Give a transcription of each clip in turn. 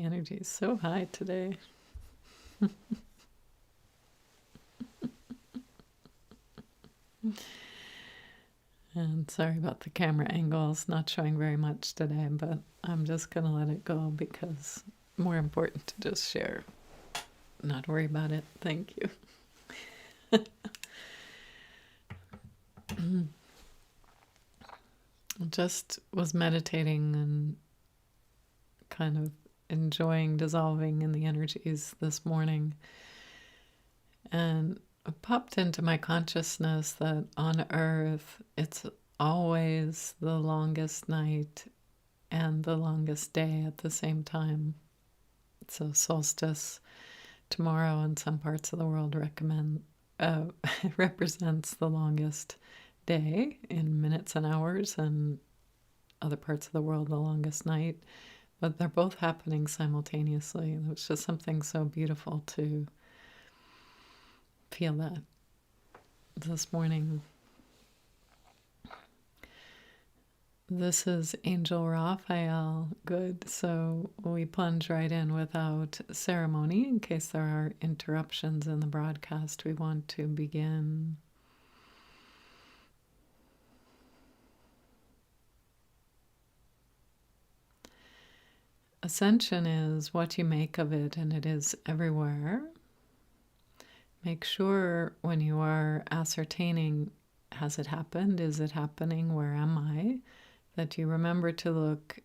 energy is so high today. And sorry about the camera angles, not showing very much today, but I'm just going to let it go because more important to just share, not worry about it. Thank you. Just was meditating and kind of enjoying dissolving in the energies this morning. And it popped into my consciousness that on Earth, it's always the longest night and the longest day at the same time. So solstice tomorrow in some parts of the world represents the longest day in minutes and hours, and other parts of the world the longest night. But they're both happening simultaneously. It's just something so beautiful to feel that this morning. This is Angel Raphael. Good. So we plunge right in without ceremony. In case there are interruptions in the broadcast, we want to begin. Ascension is what you make of it, and it is everywhere. Make sure when you are ascertaining, has it happened? Is it happening? Where am I? That you remember to look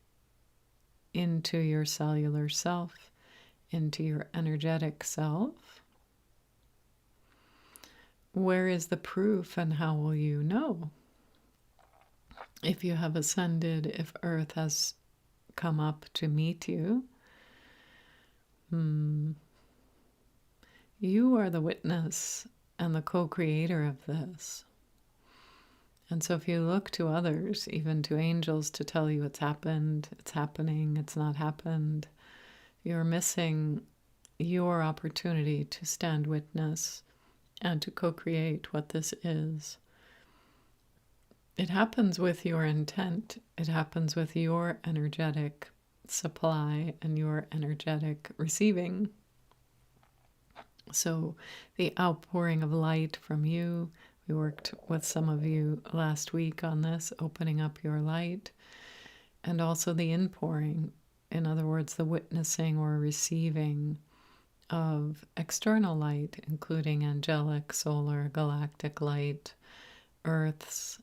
into your cellular self, into your energetic self. Where is the proof and how will you know? If you have ascended, if Earth has come up to meet you, you are the witness and the co-creator of this. And so if you look to others, even to angels, to tell you it's happened, it's happening, it's not happened, you're missing your opportunity to stand witness and to co-create what this is. It happens with your intent. It happens with your energetic supply and your energetic receiving. So the outpouring of light from you, we worked with some of you last week on this, opening up your light, and also the inpouring, in other words, the witnessing or receiving of external light, including angelic, solar, galactic light, Earth's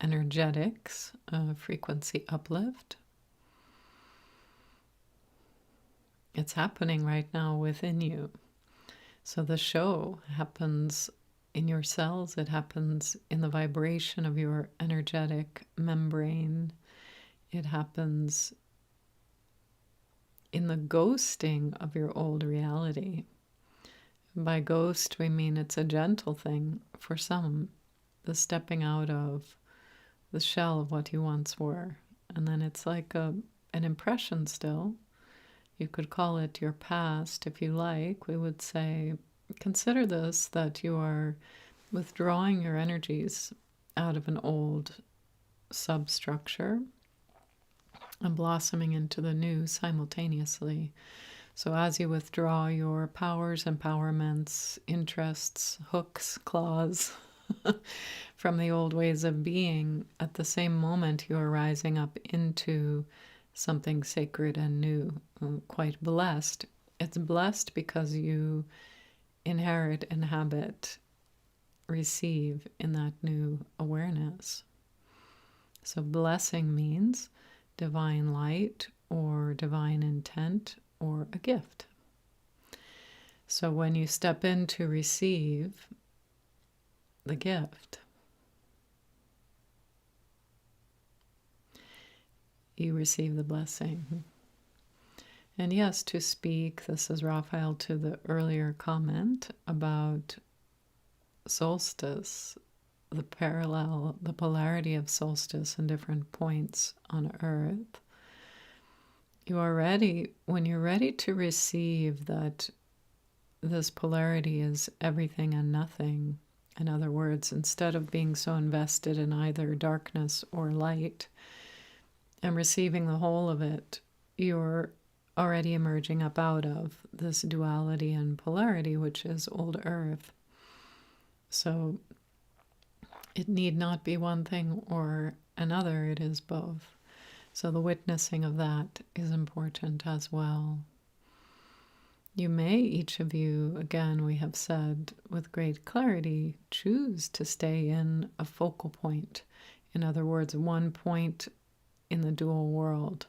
energetics, frequency uplift. It's happening right now within you. So the show happens in your cells. It happens in the vibration of your energetic membrane. It happens in the ghosting of your old reality. By ghost, we mean it's a gentle thing for some, the stepping out of the shell of what you once were. And then it's like an impression still. You could call it your past if you like. We would say, consider this, that you are withdrawing your energies out of an old substructure and blossoming into the new simultaneously. So as you withdraw your powers, empowerments, interests, hooks, claws, from the old ways of being, at the same moment you are rising up into something sacred and new, quite blessed. It's blessed because you inherit, inhabit, receive in that new awareness. So blessing means divine light or divine intent or a gift. So when you step in to receive the gift, you receive the blessing. And yes, to speak, this is Raphael, to the earlier comment about solstice, the polarity of solstice in different points on Earth. You are ready, when you're ready to receive that this polarity is everything and nothing. In other words, instead of being so invested in either darkness or light and receiving the whole of it, you're already emerging up out of this duality and polarity, which is old earth. So it need not be one thing or another, it is both. So the witnessing of that is important as well. You may, each of you, again, we have said with great clarity, choose to stay in a focal point. In other words, one point in the dual world.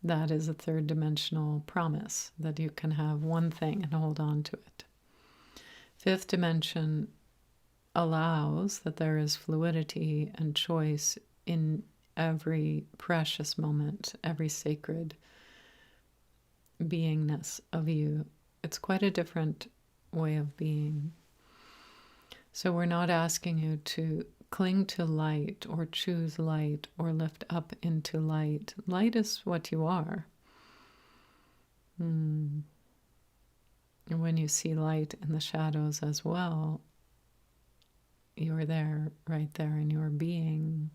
That is a third dimensional promise, that you can have one thing and hold on to it. Fifth dimension allows that there is fluidity and choice in every precious moment, every sacred beingness of you. It's quite a different way of being. So we're not asking you to cling to light or choose light or lift up into light. Light is what you are. And when you see light in the shadows as well, you're there, right there in your being.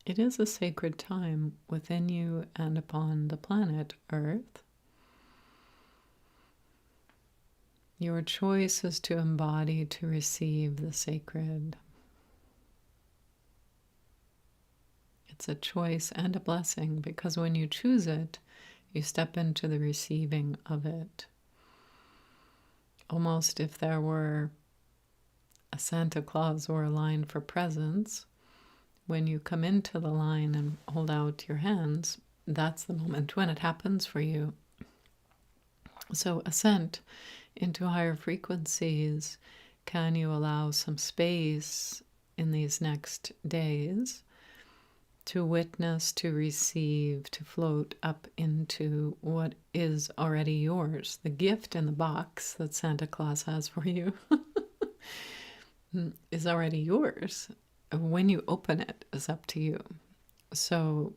It is a sacred time within you and upon the planet Earth. Your choice is to embody, to receive the sacred. It's a choice and a blessing, because when you choose it, you step into the receiving of it. Almost if there were a Santa Claus or a line for presents, when you come into the line and hold out your hands, that's the moment when it happens for you. So ascent into higher frequencies, can you allow some space in these next days to witness, to receive, to float up into what is already yours, the gift in the box that Santa Claus has for you is already yours. When you open it is up to you. So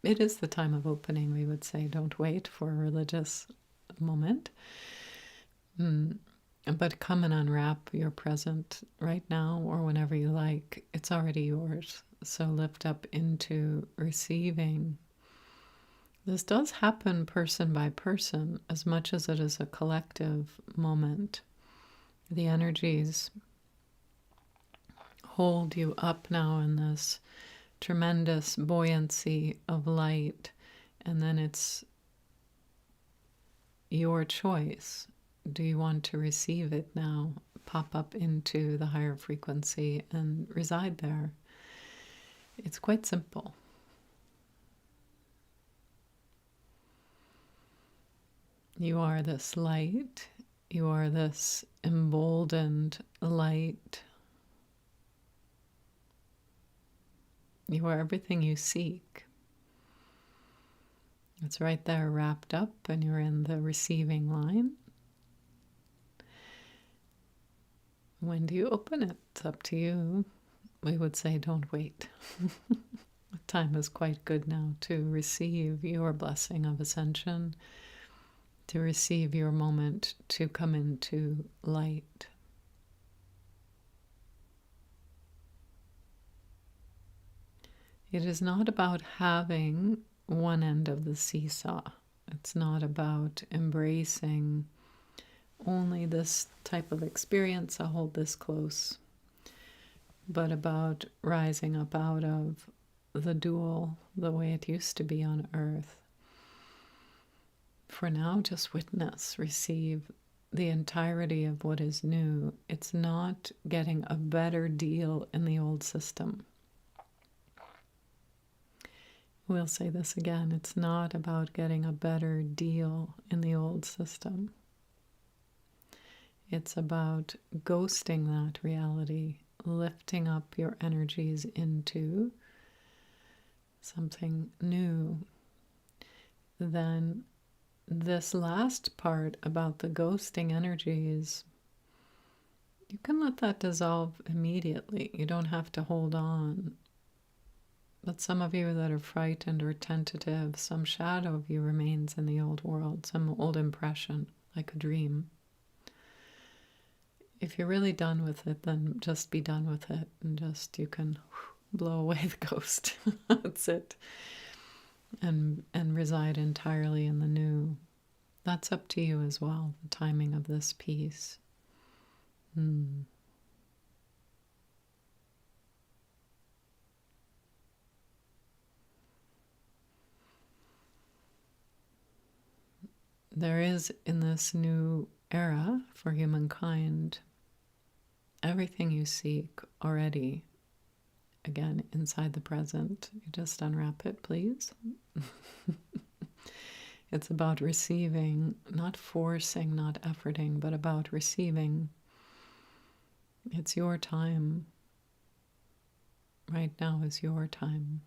it is the time of opening, we would say. Don't wait for a religious moment. But come and unwrap your present right now or whenever you like. It's already yours. So lift up into receiving. This does happen person by person as much as it is a collective moment. The energies hold you up now in this tremendous buoyancy of light, and then it's your choice. Do you want to receive it now? Pop up into the higher frequency and reside there. It's quite simple. You are this light. You are this emboldened light. You are everything you seek. It's right there wrapped up, and you're in the receiving line. When do you open it? It's up to you. We would say don't wait. The time is quite good now to receive your blessing of ascension, to receive your moment to come into light. It is not about having one end of the seesaw. It's not about embracing only this type of experience. I'll hold this close. But about rising up out of the dual the way it used to be on earth. For now, just witness, receive the entirety of what is new. It's not getting a better deal in the old system. We'll say this again. It's not about getting a better deal in the old system. It's about ghosting that reality, lifting up your energies into something new. Then this last part about the ghosting energies, you can let that dissolve immediately. You don't have to hold on. But some of you that are frightened or tentative, some shadow of you remains in the old world, some old impression, like a dream. if you're really done with it, then just be done with it, and just you can blow away the ghost. That's it. And reside entirely in the new. That's up to you as well, the timing of this piece. There is, in this new era for humankind, everything you seek already, again, inside the present. You just unwrap it, please. It's about receiving, not forcing, not efforting, but about receiving. It's your time. Right now is your time.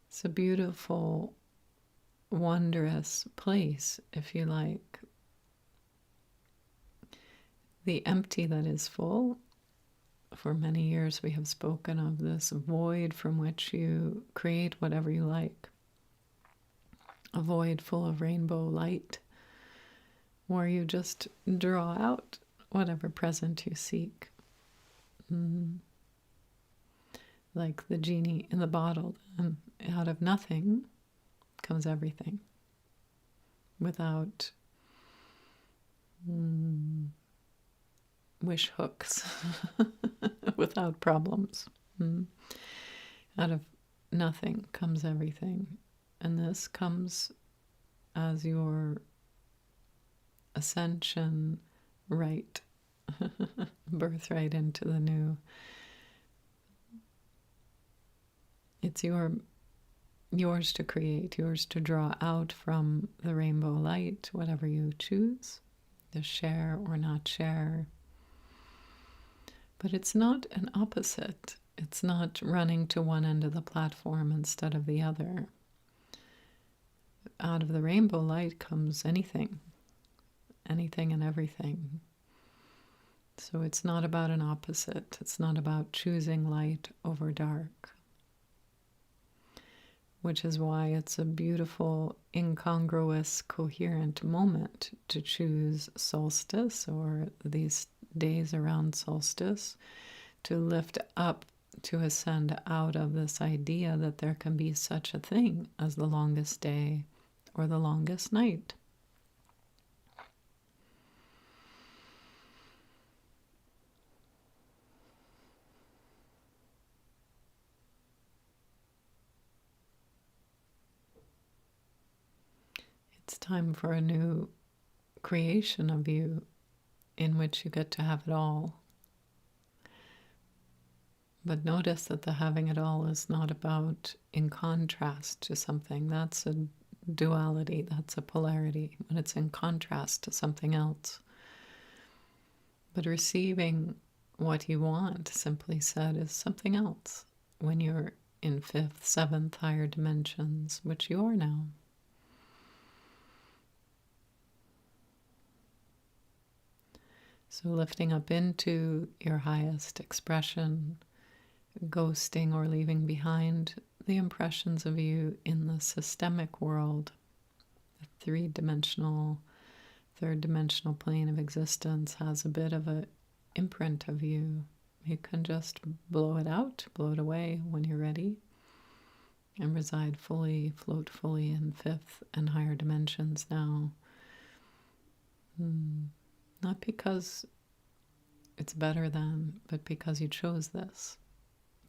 It's a beautiful, wondrous place, if you like. The empty that is full. For many years we have spoken of this void from which you create whatever you like. A void full of rainbow light, where you just draw out whatever present you seek. Like the genie in the bottle, and out of nothing comes everything, without wish hooks, without problems. Out of nothing comes everything. And this comes as your ascension right, birthright into the new. It's yours to create, yours to draw out from the rainbow light, whatever you choose, to share or not share. But it's not an opposite. It's not running to one end of the platform instead of the other. Out of the rainbow light comes anything and everything. So it's not about an opposite. It's not about choosing light over dark. Which is why it's a beautiful, incongruous, coherent moment to choose solstice, or these days around solstice, to lift up, to ascend out of this idea that there can be such a thing as the longest day or the longest night. It's time for a new creation of you in which you get to have it all. But notice that the having it all is not about in contrast to something. That's a duality, that's a polarity, when it's in contrast to something else. But receiving what you want, simply said, is something else when you're in fifth, seventh, higher dimensions, which you are now. So lifting up into your highest expression, ghosting or leaving behind the impressions of you in the systemic world, the three-dimensional, third-dimensional plane of existence has a bit of an imprint of you. You can just blow it out, blow it away when you're ready, and reside fully, float fully in fifth and higher dimensions now. Not because it's better than, but because you chose this,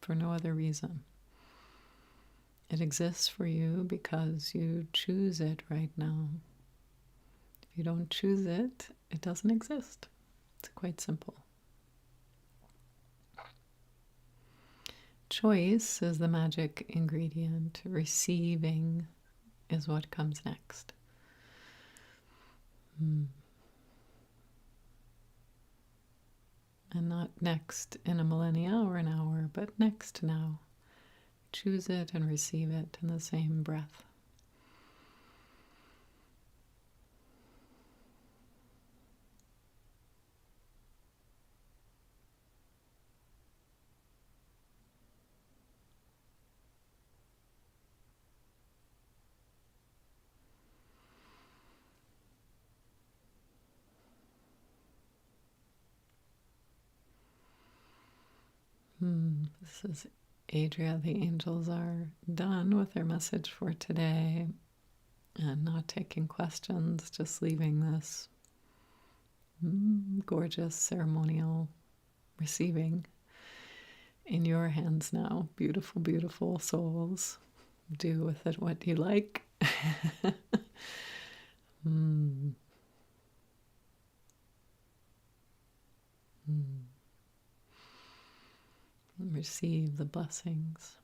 for no other reason. It exists for you because you choose it right now. If you don't choose it, it doesn't exist. It's quite simple. Choice is the magic ingredient. Receiving is what comes next. And not next in a millennia or an hour, but next now. Choose it and receive it in the same breath. This is Adria. The angels are done with their message for today and not taking questions, just leaving this gorgeous ceremonial receiving in your hands now. Beautiful, beautiful souls. Do with it what you like. Receive the blessings.